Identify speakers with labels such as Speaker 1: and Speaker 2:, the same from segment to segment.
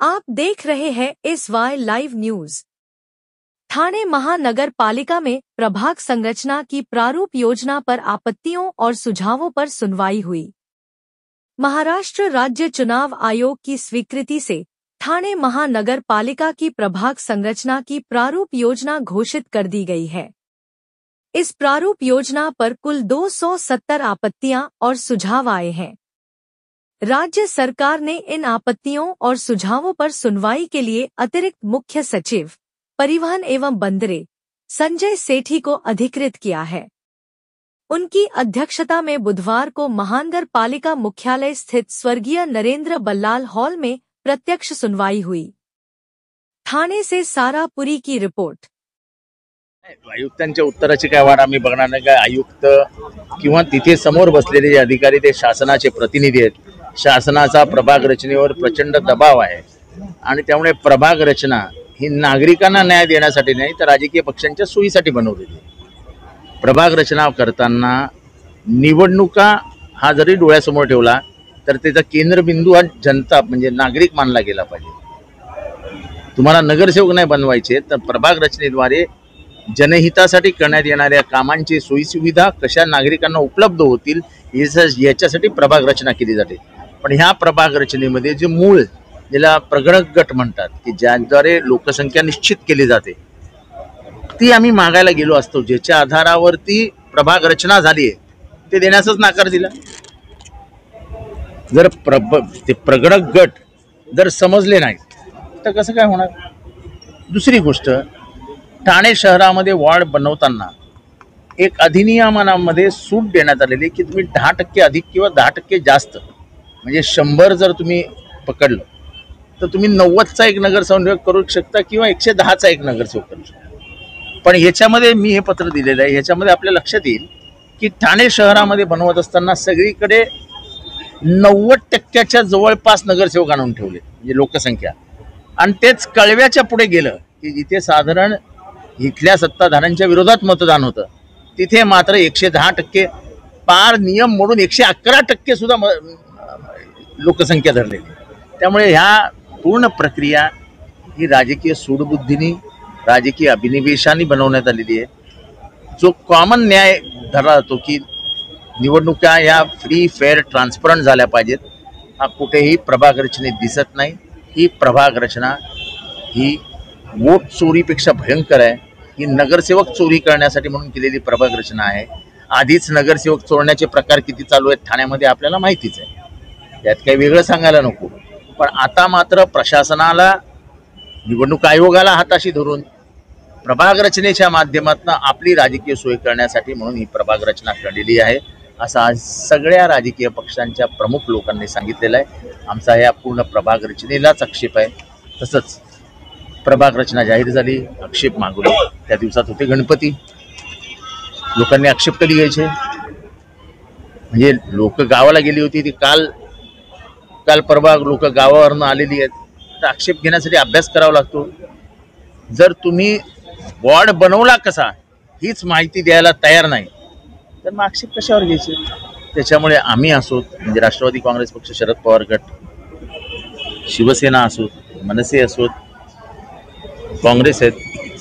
Speaker 1: आप देख रहे हैं SY लाइव न्यूज। ठाणे महानगर पालिका में प्रभाग संरचना की प्रारूप योजना पर आपत्तियों और सुझावों पर सुनवाई हुई। महाराष्ट्र राज्य चुनाव आयोग की स्वीकृति से ठाणे महानगर पालिका की प्रभाग संरचना की प्रारूप योजना घोषित कर दी गई है। इस प्रारूप योजना पर कुल 270 आपत्तियां और सुझाव आए हैं। राज्य सरकार ने इन आपत्तियों और सुझावों पर सुनवाई के लिए अतिरिक्त मुख्य सचिव परिवहन एवं बंदरे संजय सेठी को अधिकृत किया है। उनकी अध्यक्षता में बुधवार को महानगर पालिका मुख्यालय स्थित स्वर्गीय नरेंद्र बल्लाल हॉल में प्रत्यक्ष सुनवाई हुई। ठाणे से सारा पुरी की रिपोर्ट।
Speaker 2: आयुक्तांच्या उत्तराची काय वाट आम्ही बघणार नाही का? आयुक्त किंवा तिथे समोर बसलेले जे अधिकारी ते शासनाचे प्रतिनिधी आहेत। शासनाचा प्रभाग रचनेवर प्रचंड दबाव आहे आणि त्यामुळे प्रभाग रचना ही नागरिकांना न्याय देण्यासाठी नाही तर राजकीय पक्षांच्या सोयीसाठी बनवलेली आहे। प्रभाग रचना करताना निवडणुका हा जरी डोळ्यासमोर ठेवला तर त्याचा केंद्रबिंदू हा जनता म्हणजे नागरिक मानला गेला पाहिजे। तुम्हाला नगरसेवक नाही बनवायचे तर प्रभाग रचनेद्वारे जनहितासाठी करण्यात येणाऱ्या कामांची सोयीसुविधा कशा नागरिकांना उपलब्ध होतील याच्यासाठी प्रभाग रचना केली जाते। पण ह्या प्रभाग रचनेमध्ये जे मूळ ज्याला प्रगणक गट म्हणतात की ज्याद्वारे लोकसंख्या निश्चित केली जाते ती आम्ही मागायला गेलो असतो, ज्याच्या आधारावरती प्रभाग रचना झाली आहे ते देण्याचाच नकार दिला। जर ते प्रगणक गट जर समजले नाही तर कसं काय होणार? दुसरी गोष्ट, ठाणे शहरामध्ये वॉर्ड बनवताना एक अधिनियमामध्ये सूट देण्यात आलेली की तुम्ही 10% अधिक किंवा 10% जास्त म्हणजे 100 जर तुम्ही पकडलं तर तुम्ही 90चा एक नगरसेवक करू शकता किंवा 110चा एक नगरसेवक करू शकता। पण ह्याच्यामध्ये मी हे पत्र दिलेलं आहे, ह्याच्यामध्ये आपल्या लक्षात येईल की ठाणे शहरामध्ये बनवत असताना सगळीकडे 90% जवळपास नगरसेवक आणून ठेवले म्हणजे लोकसंख्या, आणि तेच कळव्याच्या पुढे गेलं की जिथे साधारण इथल्या सत्ताधाऱ्यांच्या विरोधात मतदान होतं तिथे मात्र 110% पार नियम मोडून 111% सुद्धा लोकसंख्या धरलेली। त्यामुळे ह्या पूर्ण प्रक्रिया ही राजकीय सूडबुद्धीने राजकीय अभिनिवेशाने बनवण्यात आलेली आहे। जो कॉमन न्याय धरला जातो की निवडणुका या फ्री फेअर ट्रान्सपरंट झाल्या पाहिजेत, हा कुठेही प्रभाग रचनेत दिसत नाही। ही प्रभाग रचना ही वोट चोरीपेक्षा भयंकर आहे। ही नगरसेवक चोरी करण्यासाठी म्हणून केलेली प्रभाग रचना आहे। आधीच नगरसेवक चोरण्याचे प्रकार किती चालू आहेत ठाण्यामध्ये आपल्याला माहितीच आहे, यात काही वेगळं सांगायला नको। पण आता मात्र प्रशासनाला निवडणूक आयोगाला हाताशी धरून प्रभाग रचनेच्या माध्यमातून आपली राजकीय सोय करण्यासाठी म्हणून ही प्रभाग रचना केलेली आहे असं आज सगळ्या राजकीय पक्षांच्या प्रमुख लोकांनी सांगितलेलं आहे। आमचा या पूर्ण प्रभाग रचनेलाच आक्षेप आहे। तसंच प्रभाग रचना जाहीर झाली, आक्षेप मागवले, त्या दिवसात होते गणपती, लोकांनी आक्षेप कधी घ्यायचे? म्हणजे लोक गावाला गेली होती ती काल परवा लोक गावावरनं आलेली आहेत तर आक्षेप घेण्यासाठी अभ्यास करावा लागतो। जर तुम्ही वॉर्ड बनवला कसा हीच माहिती द्यायला तयार नाही तर मग आक्षेप कशावर घ्यायचे? त्याच्यामुळे आम्ही असोत म्हणजे राष्ट्रवादी काँग्रेस पक्ष, शरद पवार गट, शिवसेना असोत, मनसे असोत, काँग्रेस आहेत,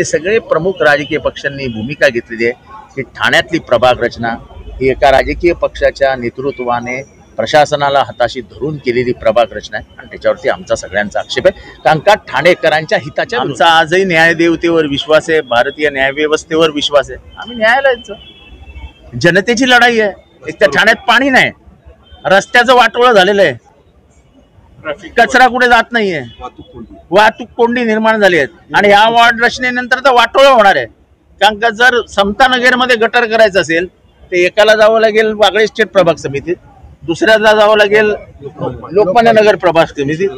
Speaker 2: सगळे प्रमुख राजकीय पक्षांनी भूमिका घेतलेली आहे की ठाण्यातली प्रभाग रचना ही एका राजकीय पक्षाच्या नेतृत्वाने प्रशासनाला हाताशी धरून केलेली प्रभाग रचना आहे आणि त्याच्यावरती आमचा सगळ्यांचा आक्षेप आहे। कारण का ठाणेकरांच्या हिताच्या आमचा आजही न्यायदेवतेवर विश्वास आहे, भारतीय न्यायव्यवस्थेवर विश्वास आहे। आम्ही न्यायाला जायचं, जनतेची लढाई आहे। एक तर ठाण्यात पाणी नाही, रस्त्याचं वाटोळं झालेलं आहे, कचरा कुठे जात नाहीये, वाहतूक कोंडी निर्माण झाली आहेत आणि ह्या वॉर्ड रचनेनंतर तर वाटोळं होणार आहे। कारण का जर समता नगरमध्ये गटर करायचं असेल तर एकाला जावं लागेल वागळे स्टेट प्रभाग समितीत, दुसऱ्याला जावं लागेल लोकमान्य नगर प्रभाग समितीत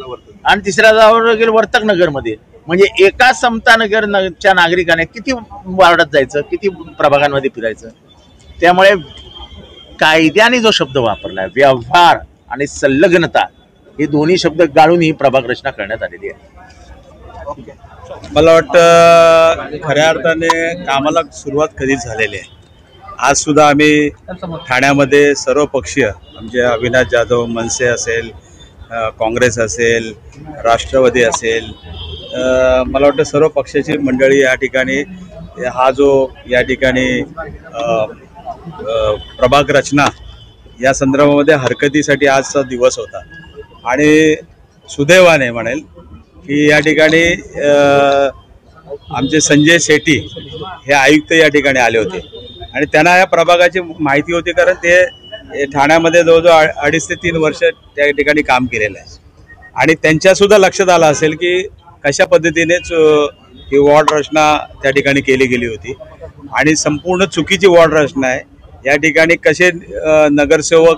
Speaker 2: आणि तिसऱ्या जावं लागेल वर्तक नगरमध्ये। म्हणजे एका समता नगरच्या नागरिकाने किती वार्डात जायचं, किती प्रभागांमध्ये फिरायचं? त्यामुळे कायद्याने जो शब्द वापरलाय व्यवहार आणि संलग्नता हे दोन्ही शब्द गाळून ही प्रभाग रचना करण्यात आलेली आहे।
Speaker 3: मला वाटतं खऱ्या अर्थाने कामाला सुरुवात कधीच झालेली आहे। आज सुद्धा आम्ही ठाण्यामध्ये सर्व पक्षीय म्हणजे अविनाश जाधव, मनसे असेल, काँग्रेस असेल, राष्ट्रवादी असेल, मला वाटतं सर्व पक्षाची मंडळी या ठिकाणी हा जो या ठिकाणी प्रभाग रचना या संदर्भामध्ये हरकतीसाठी आजचा दिवस होता आणि सुदैवाने म्हणेल की या ठिकाणी आमचे संजय सेठी हे आयुक्त या ठिकाणी आले होते आणि त्यांना या प्रभागाची माहिती होती, कारण ते ठाण्यामध्ये जवळजवळ 2.5 ते 3 वर्ष त्या ठिकाणी काम केलेलं आहे आणि त्यांच्यासुद्धा लक्षात आलं असेल की कशा पद्धतीनेच ही वॉर्ड रचना त्या ठिकाणी केली गेली होती आणि संपूर्ण चुकीची वॉर्ड रचना आहे. या ठिकाणी कसे नगरसेवक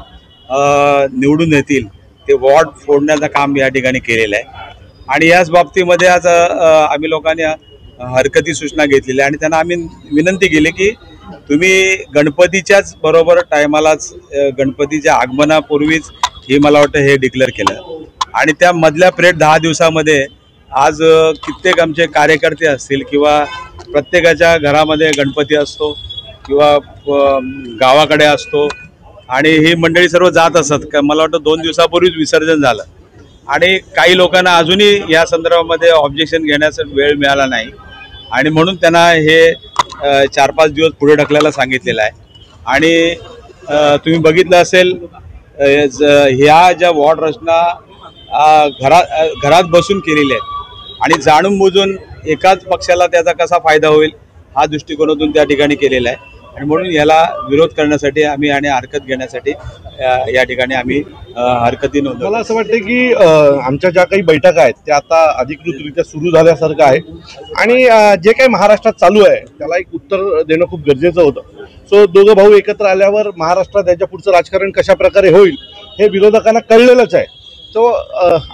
Speaker 3: निवडून येतील ते वॉर्ड फोडण्याचं काम या ठिकाणी केलेलं आहे आणि याच बाबतीमध्ये आज आम्ही लोकांनी हरकती सूचना घेतलेल्या आणि त्यांना आम्ही विनंती केली की तुम्ही गणपतीच्याच बरोबर टायमालाच गणपतीच्या आगमनापूर्वीच हे मला वाटतं हे डिक्लेअर केलं आणि त्या मधल्या पिरियड 10 दिवसामध्ये आज कित्येक आमचे कार्यकर्ते असतील किंवा प्रत्येकाच्या घरामध्ये गणपती असतो किंवा गावाकडे असतो आणि ही मंडळी सर्व जात असतात. मला वाटतं 2 दिवसापूर्वीच विसर्जन झालं आणि काही लोकांना अजूनही या संदर्भामध्ये ऑब्जेक्शन घेण्याचा वेळ मिळाला नाही आणि म्हणून त्यांना हे 4-5 दिवस पुढे ढकलायला सांगितलेलं आहे आणि तुम्ही बघितलं असेल ह्या ज्या वॉर्ड रचना घरात बसून केलेल्या आहेत आणि जाणून बुजून एकाच पक्षाला त्याचा कसा फायदा होईल हा दृष्टिकोनातून त्या ठिकाणी केलेला आहे आणि म्हणून याला विरोध करण्यासाठी आम्ही आणि हरकत घेण्यासाठी या ठिकाणी आम्ही हरकती नोंदवल्या.
Speaker 4: मला असं वाटतं की आमच्या ज्या काही बैठका आहेत त्या आता अधिकृतरित्या सुरू झाल्यासारखं आहे आणि जे काही महाराष्ट्रात चालू आहे त्याला एक उत्तर देणं खूप गरजेचं होतं. सो दोघं भाऊ एकत्र आल्यावर महाराष्ट्रात याच्या पुढचं राजकारण कशा प्रकारे होईल हे विरोधकांना कळलेलंच आहे. सो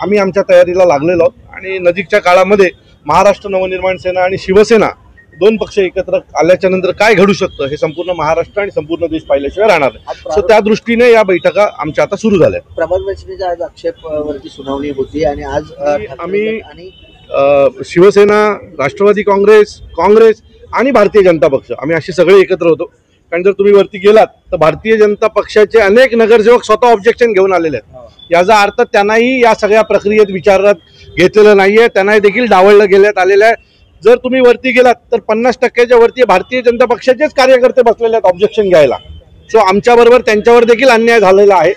Speaker 4: आम्ही आमच्या तयारीला लागलेलो आहोत आणि नजीकच्या काळामध्ये महाराष्ट्र नवनिर्माण सेना आणि शिवसेना 2 पक्ष एकत्र आल्याच्या नंतर काय घडू शकतं हे संपूर्ण महाराष्ट्र आणि संपूर्ण देश पाहिल्याशिवाय राहणार नाही. सो त्या दृष्टीने या बैठका आमच्या आता सुरू झाल्या.
Speaker 5: प्रभाग रचनेच्या आज आक्षेपवरती सुनावणी होती आणि आज
Speaker 4: आम्ही शिवसेना, राष्ट्रवादी काँग्रेस आणि भारतीय जनता पक्ष आम्ही असे सगळे एकत्र होतो. कारण जर तुम्ही वरती गेलात तर भारतीय जनता पक्षाचे अनेक नगरसेवक स्वतः ऑब्जेक्शन घेऊन आलेले आहेत. याचा अर्थ त्यांनाही या सगळ्या प्रक्रियेत विचारात घेतलेलं नाहीये, त्यांनाही देखील डावललं गेल्यात आलेलं आहे. जर तुम्ही वरती गेलात तर 50%च्या वरती भारतीय जनता पक्षाचेच कार्यकर्ते बसलेले आहेत ऑब्जेक्शन घ्यायला. सो आमच्याबरोबर त्यांच्यावर देखील अन्याय झालेला आहे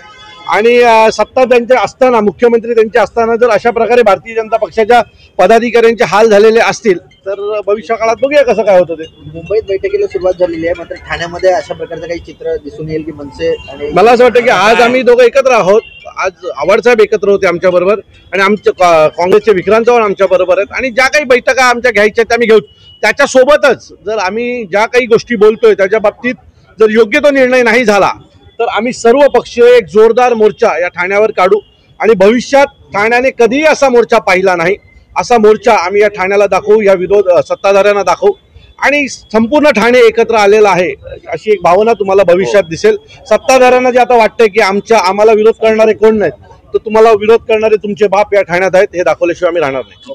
Speaker 4: आणि सत्ता त्यांच्या असताना, मुख्यमंत्री त्यांचे असताना जर अशा प्रकारे भारतीय जनता पक्षाच्या पदाधिकाऱ्यांचे हाल झालेले असतील तर भविष्य काळात बघूया कसं काय होतं ते.
Speaker 5: मुंबईत बैठकीला सुरुवात झालेली आहे, मात्र ठाण्यामध्ये अशा प्रकारचं काही चित्र दिसून येईल की मनसे आणि
Speaker 4: मला असं वाटतं की आज आम्ही दोघं एकत्र आहोत. आज आव्हाडसाहेब एकत्र होते आमच्याबरोबर आणि आमच्या काँग्रेसचे विक्रांत चव्हाण आमच्याबरोबर आहेत आणि ज्या काही बैठका आमच्या घ्यायच्या त्या आम्ही घेऊ. त्याच्यासोबतच जर आम्ही ज्या काही गोष्टी बोलतोय त्याच्या बाबतीत जर योग्य तो निर्णय नाही झाला तर आम्ही सर्व पक्ष एक जोरदार मोर्चा या ठाण्यावर काढू आणि भविष्यात ठाण्याने कधीही असा मोर्चा पाहिला नाही असा मोर्चा आम्ही या ठाण्याला दाखवू, या सत्ताधाऱ्यांना दाखवू आणि संपूर्ण ठाणे एकत्र आलेलं आहे अशी एक भावना तुम्हाला भविष्यात दिसेल. सत्ताधाऱ्यांना जे आता वाटतंय की आम्हाला विरोध करणारे कोण नाहीत, तर तुम्हाला विरोध करणारे तुमचे बाप या ठाण्यात आहेत हे दाखवल्याशिवाय आम्ही राहणार नाही.